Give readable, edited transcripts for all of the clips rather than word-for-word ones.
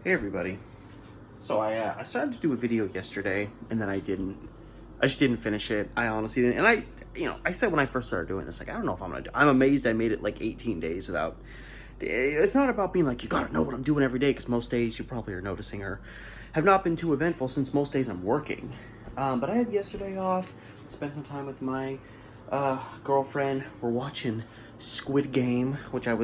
Hey everybody. So I started to do a video yesterday and then I didn't. I just didn't finish it. I honestly didn't. And I said when I first started doing this, like, I don't know if I'm gonna do. I'm amazed I made it like 18 days without. It's not about being like, you gotta know what I'm doing every day, because most days you probably are noticing or have not been too eventful, since most days I'm working. But I had yesterday off, spent some time with my girlfriend. We're watching Squid Game, which I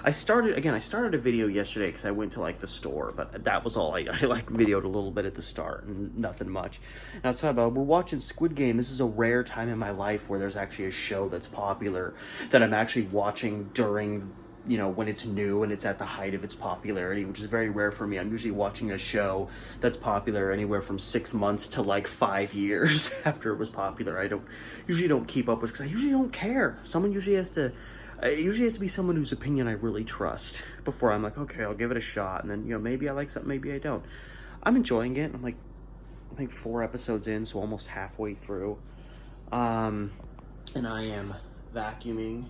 started a video yesterday because I went to like the store, but that was all. I like videoed a little bit at the start and nothing much. And I was talking about, we're watching Squid Game. This is a rare time in my life where there's actually a show that's popular that I'm actually watching during, when it's new and it's at the height of its popularity, which is very rare for me. I'm usually watching a show that's popular anywhere from 6 months to like 5 years after it was popular. I usually don't keep up with, because I usually don't care. It usually has to be someone whose opinion I really trust before I'm like, okay, I'll give it a shot. And then, maybe I like something, maybe I don't. I'm enjoying it. I'm like, I think 4 episodes in, so almost halfway through. And I am vacuuming,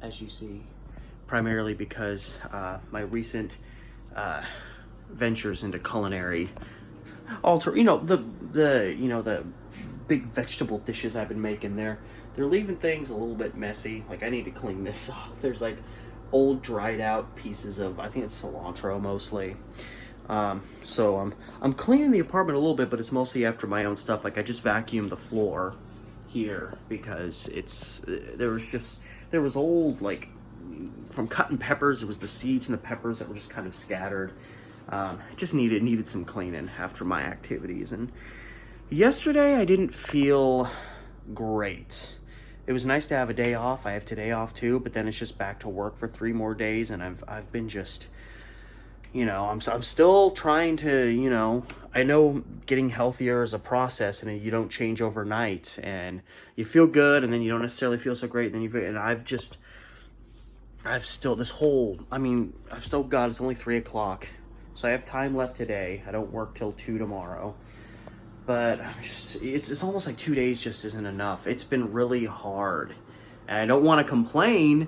as you see, primarily because my recent ventures into culinary the big vegetable dishes I've been making there. They're leaving things a little bit messy. Like, I need to clean this off. There's like old dried out pieces of, I think it's cilantro mostly. So I'm cleaning the apartment a little bit, but it's mostly after my own stuff. Like, I just vacuumed the floor here because there was old, like, from cutting peppers. It was the seeds from the peppers that were just kind of scattered. It just needed some cleaning after my activities. And yesterday I didn't feel great. It was nice to have a day off. I have today off too, but then it's just back to work for 3 more days, and I've been just, I'm still trying to, I know getting healthier is a process, and you don't change overnight, and you feel good, and then you don't necessarily feel so great, and then I've still got, it's only 3 o'clock, so I have time left today. I don't work till 2 tomorrow. But it's almost like 2 days just isn't enough. It's been really hard. And I don't want to complain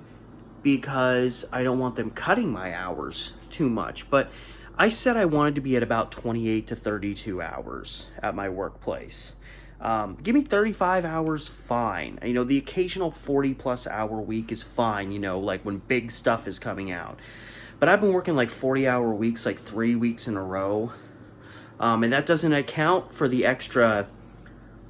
because I don't want them cutting my hours too much. But I said I wanted to be at about 28 to 32 hours at my workplace. Give me 35 hours, fine. The occasional 40-plus hour week is fine, like when big stuff is coming out. But I've been working like 40-hour weeks, like 3 weeks in a row. And that doesn't account for the extra,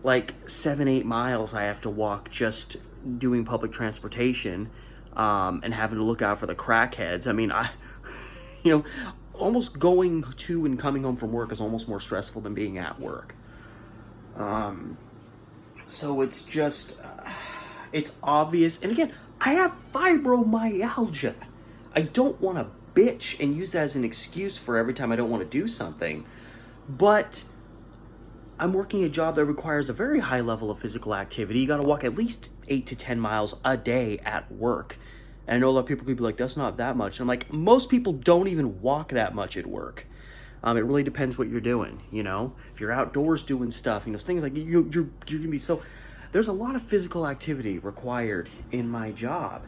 like, 7-8 miles I have to walk just doing public transportation, and having to look out for the crackheads. Almost going to and coming home from work is almost more stressful than being at work. So it's just, it's obvious. And again, I have fibromyalgia. I don't want to bitch and use that as an excuse for every time I don't want to do something. But I'm working a job that requires a very high level of physical activity. You got to walk at least 8 to 10 miles a day at work. And I know a lot of people could be like, that's not that much. And I'm like, most people don't even walk that much at work. It really depends what you're doing, If you're outdoors doing stuff, things like you're gonna be so. There's a lot of physical activity required in my job.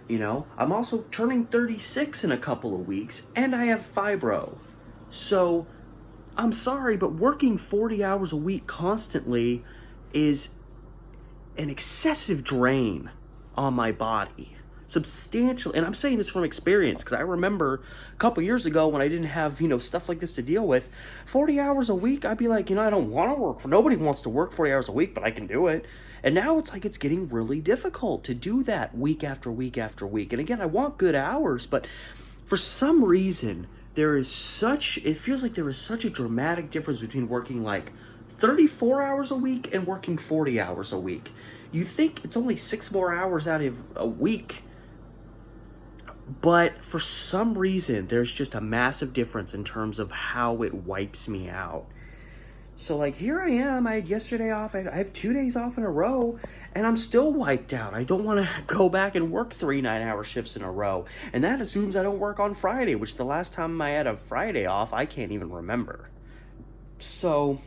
I'm also turning 36 in a couple of weeks, and I have fibro. So I'm sorry, but working 40 hours a week constantly is an excessive drain on my body. Substantial. And I'm saying this from experience, because I remember a couple years ago when I didn't have, stuff like this to deal with, 40 hours a week, I'd be like, I don't want to work. Nobody wants to work 40 hours a week, but I can do it. And now it's like it's getting really difficult to do that week after week after week. And again, I want good hours, but for some reason, it feels like there is such a dramatic difference between working like 34 hours a week and working 40 hours a week. You think it's only 6 more hours out of a week, but for some reason, there's just a massive difference in terms of how it wipes me out. So, like, here I am. I had yesterday off. I have 2 days off in a row, and I'm still wiped out. I don't want to go back and work 3 9-hour shifts in a row. And that assumes I don't work on Friday, which the last time I had a Friday off, I can't even remember. So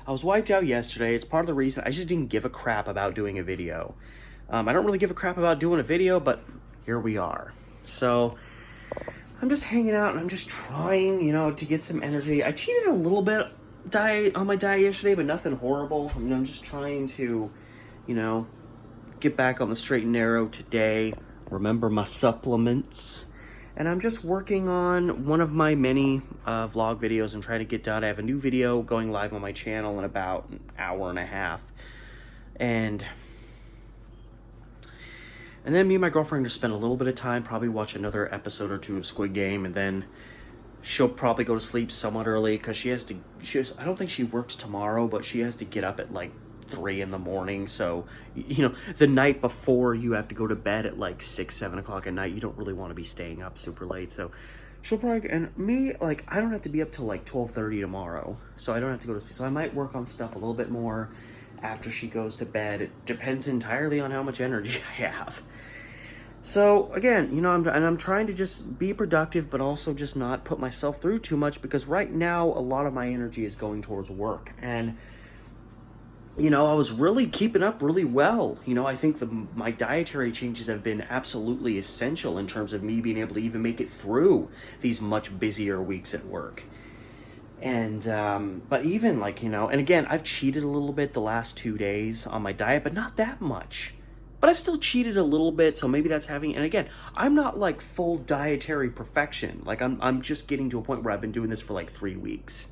I was wiped out yesterday. It's part of the reason I just didn't give a crap about doing a video. I don't really give a crap about doing a video, but here we are. So I'm just hanging out and I'm just trying, to get some energy. I cheated a little bit on my diet yesterday, but nothing horrible. I mean, I'm just trying to, get back on the straight and narrow today. Remember my supplements. And I'm just working on one of my many vlog videos I'm trying to get done. I have a new video going live on my channel in about an hour and a half. And then me and my girlfriend are going to spend a little bit of time, probably watch another episode or two of Squid Game, and then she'll probably go to sleep somewhat early because I don't think she works tomorrow, but she has to get up at like 3 in the morning. So, the night before you have to go to bed at like 6, 7 o'clock at night, you don't really want to be staying up super late. So she'll probably, and me, like, I don't have to be up till like 12:30 tomorrow. So I don't have to go to sleep. So I might work on stuff a little bit more after she goes to bed. It depends entirely on how much energy I have. So again, I'm trying to just be productive, but also just not put myself through too much, because right now a lot of my energy is going towards work. And I was really keeping up really well. I think my dietary changes have been absolutely essential in terms of me being able to even make it through these much busier weeks at work. And but even and again, I've cheated a little bit the last 2 days on my diet, but not that much. But I've still cheated a little bit, so maybe that's having, and again, I'm not like full dietary perfection. Like I'm just getting to a point where I've been doing this for like 3 weeks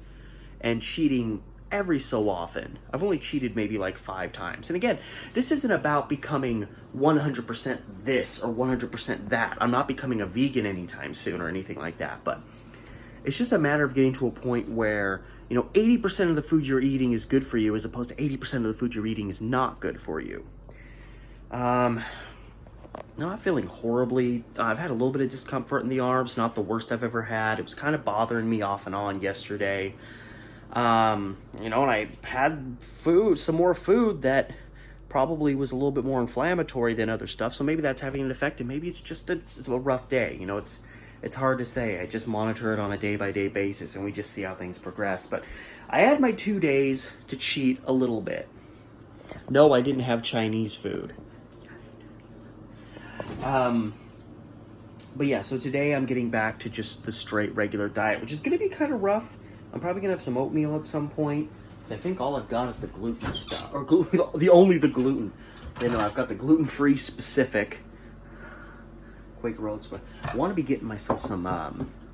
and cheating every so often. I've only cheated maybe like 5 times. And again, this isn't about becoming 100% this or 100% that. I'm not becoming a vegan anytime soon or anything like that, but it's just a matter of getting to a point where, 80% of the food you're eating is good for you, as opposed to 80% of the food you're eating is not good for you. No, I'm feeling horribly. I've had a little bit of discomfort in the arms, not the worst I've ever had. It was kind of bothering me off and on yesterday. And I had some more food that probably was a little bit more inflammatory than other stuff. So maybe that's having an effect, and maybe it's just, it's a rough day. It's hard to say. I just monitor it on a day-by-day basis, and we just see how things progress. But I had my 2 days to cheat a little bit. No, I didn't have Chinese food. But yeah, so today I'm getting back to just the straight regular diet, which is going to be kind of rough. I'm probably going to have some oatmeal at some point, because I think all I've got is the gluten stuff, or only the gluten. I've got the gluten-free specific Quaker Oats, but I want to be getting myself some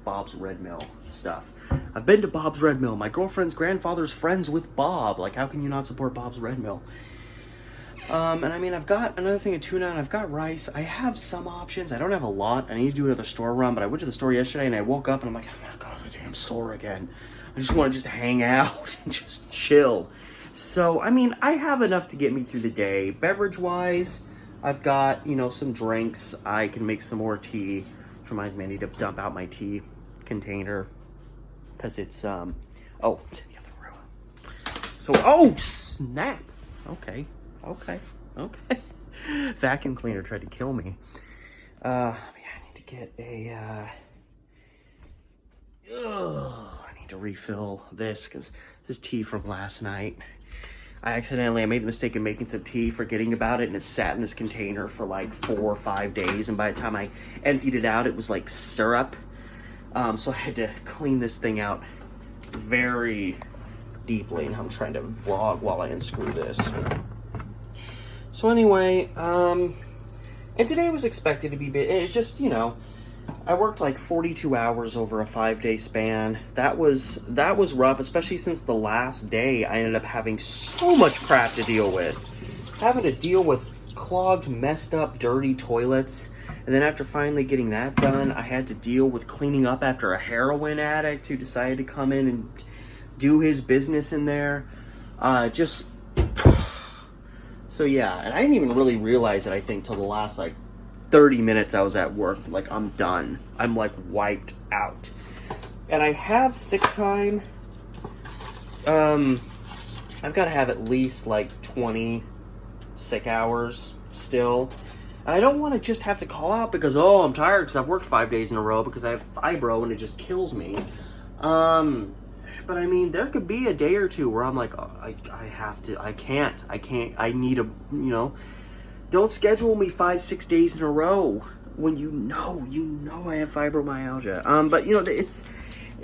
Bob's Red Mill stuff. I've been to Bob's Red Mill. My girlfriend's grandfather's friends with Bob. Like, how can you not support Bob's Red Mill? And I mean, I've got another thing of tuna, and I've got rice. I have some options. I don't have a lot. I need to do another store run, but I went to the store yesterday, and I woke up, and I'm like, I'm not going to the damn store again. I just want to just hang out and just chill. So, I mean, I have enough to get me through the day. Beverage-wise, I've got, some drinks. I can make some more tea, which reminds me I need to dump out my tea container, because it's, it's in the other room. So, oh, snap. Okay. Vacuum cleaner tried to kill me. I need to get I need to refill this, because this is tea from last night. I made the mistake of making some tea, forgetting about it, and it sat in this container for like 4 or 5 days, and by the time I emptied it out, it was like syrup. So I had to clean this thing out very deeply, and I'm trying to vlog while I unscrew this. So anyway, and today was expected to be big. It's just, I worked like 42 hours over a 5-day span. That was rough, especially since the last day I ended up having so much crap to deal with. Having to deal with clogged, messed up, dirty toilets. And then after finally getting that done, I had to deal with cleaning up after a heroin addict who decided to come in and do his business in there. So yeah, and I didn't even really realize it, I think, till the last, 30 minutes I was at work. Like, I'm done. I'm, wiped out. And I have sick time. I've got to have at least, 20 sick hours still. And I don't want to just have to call out because, I'm tired because I've worked 5 days in a row because I have fibro and it just kills me. But I mean, there could be a day or two where I'm like, I need a, don't schedule me 5-6 days in a row when you know I have fibromyalgia. But you know, it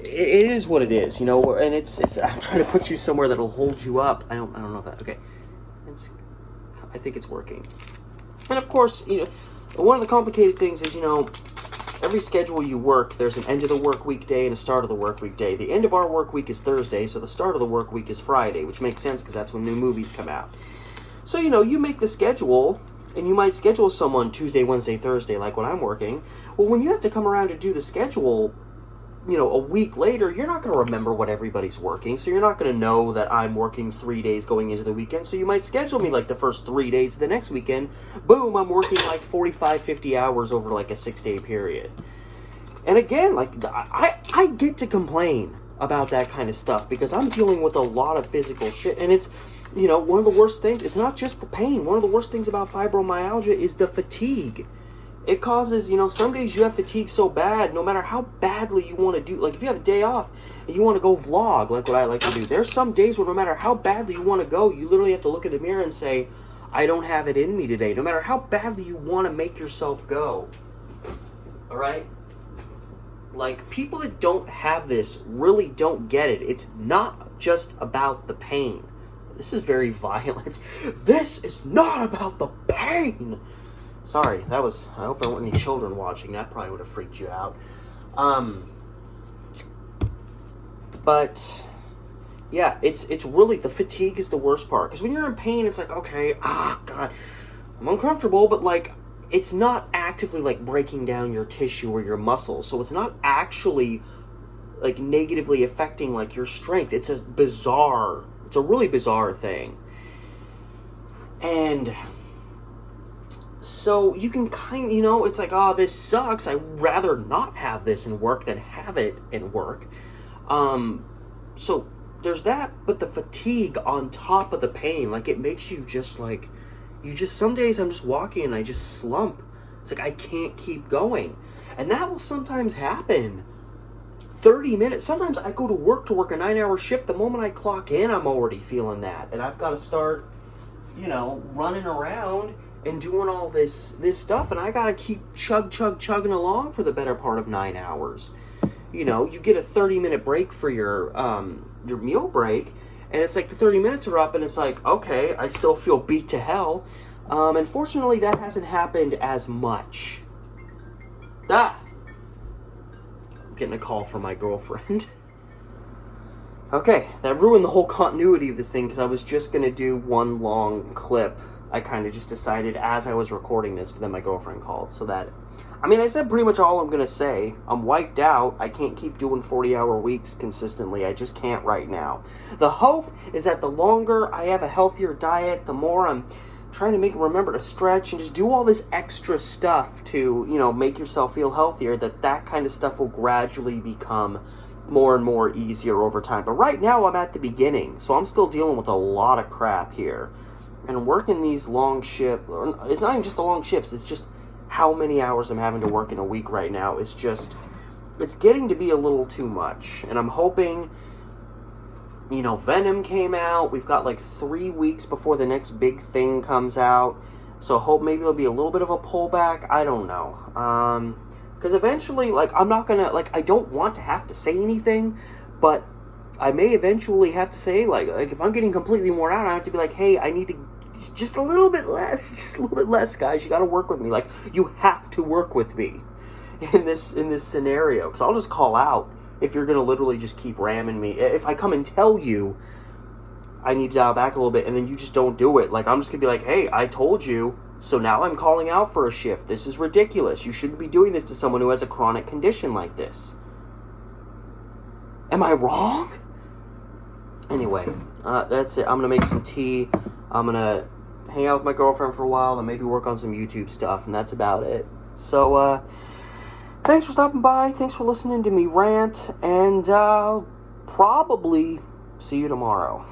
is what it is, you know, and it's I'm trying to put you somewhere that'll hold you up. I don't know if that, okay. I think it's working. And of course, you know, one of the complicated things is, you know, every schedule you work, there's an end of the work week day and a start of the work week day. The end of our work week is Thursday, so the start of the work week is Friday, which makes sense because that's when new movies come out. So, you know, you make the schedule, and you might schedule someone Tuesday, Wednesday, Thursday, like when I'm working. Well, when you have to come around to do the schedule, you know, a week later, you're not going to remember what everybody's working, so you're not going to know that I'm working 3 days going into the weekend, so you might schedule me like the first 3 days of the next weekend. Boom, I'm working like 45, 50 hours over like a 6-day period. And again, like, I get to complain about that kind of stuff because I'm dealing with a lot of physical shit, and it's, you know, one of the worst things, it's not just the pain. One of the worst things about fibromyalgia is the fatigue. It causes, you know, some days you have fatigue so bad, no matter how badly you want to do, like if you have a day off and you want to go vlog, like what I like to do, there's some days where no matter how badly you want to go, you literally have to look in the mirror and say, I don't have it in me today, no matter how badly you want to make yourself go. All right? Like, people that don't have this really don't get it. It's not just about the pain. This is very violent. This is not about the pain. Sorry, that was, I hope there weren't any children watching. That probably would have freaked you out. But yeah, it's really, the fatigue is the worst part. Because when you're in pain, it's like, okay, God, I'm uncomfortable, but like, it's not actively like breaking down your tissue or your muscles. So it's not actually like negatively affecting like your strength. It's a really bizarre thing. And so you can you know, it's like, oh, this sucks. I'd rather not have this in work than have it in work. So there's that, but the fatigue on top of the pain, like, it makes you just like, some days I'm just walking and I just slump. It's like, I can't keep going. And that will sometimes happen. 30 minutes. Sometimes I go to work a 9-hour shift. The moment I clock in, I'm already feeling that. And I've got to start, you know, running around and doing all this stuff. And I got to keep chugging along for the better part of 9 hours. You know, you get a 30-minute break for your meal break. And it's like the 30 minutes are up and it's like, okay, I still feel beat to hell. Unfortunately, that hasn't happened as much. I'm getting a call from my girlfriend. Okay, that ruined the whole continuity of this thing because I was just going to do one long clip. I kind of just decided as I was recording this, but then my girlfriend called. So that, I mean, I said pretty much all I'm going to say. I'm wiped out. I can't keep doing 40-hour weeks consistently. I just can't right now. The hope is that the longer I have a healthier diet, the more I'm trying to remember to stretch and just do all this extra stuff to, you know, make yourself feel healthier, that kind of stuff will gradually become more and more easier over time. But right now I'm at the beginning, so I'm still dealing with a lot of crap here. And working these long shifts, it's not even just the long shifts, it's just how many hours I'm having to work in a week right now. It's getting to be a little too much. And I'm hoping, you know, Venom came out. We've got like 3 weeks before the next big thing comes out. So I hope maybe there'll be a little bit of a pullback. I don't know. Because eventually, like, I'm not going to, like, I don't want to have to say anything, but I may eventually have to say, like if I'm getting completely worn out, I have to be like, hey, I need to just a little bit less, guys. You got to work with me. Like, you have to work with me in this scenario, because I'll just call out if you're gonna literally just keep ramming me. If I come and tell you I need to dial back a little bit and then you just don't do it, like, I'm just gonna be like, hey, I told you, so now I'm calling out for a shift. This is ridiculous. You shouldn't be doing this to someone who has a chronic condition like this. Am I wrong? Anyway, that's it. I'm gonna make some tea. I'm gonna hang out with my girlfriend for a while and maybe work on some YouTube stuff, and that's about it. So, thanks for stopping by. Thanks for listening to me rant, and I'll probably see you tomorrow.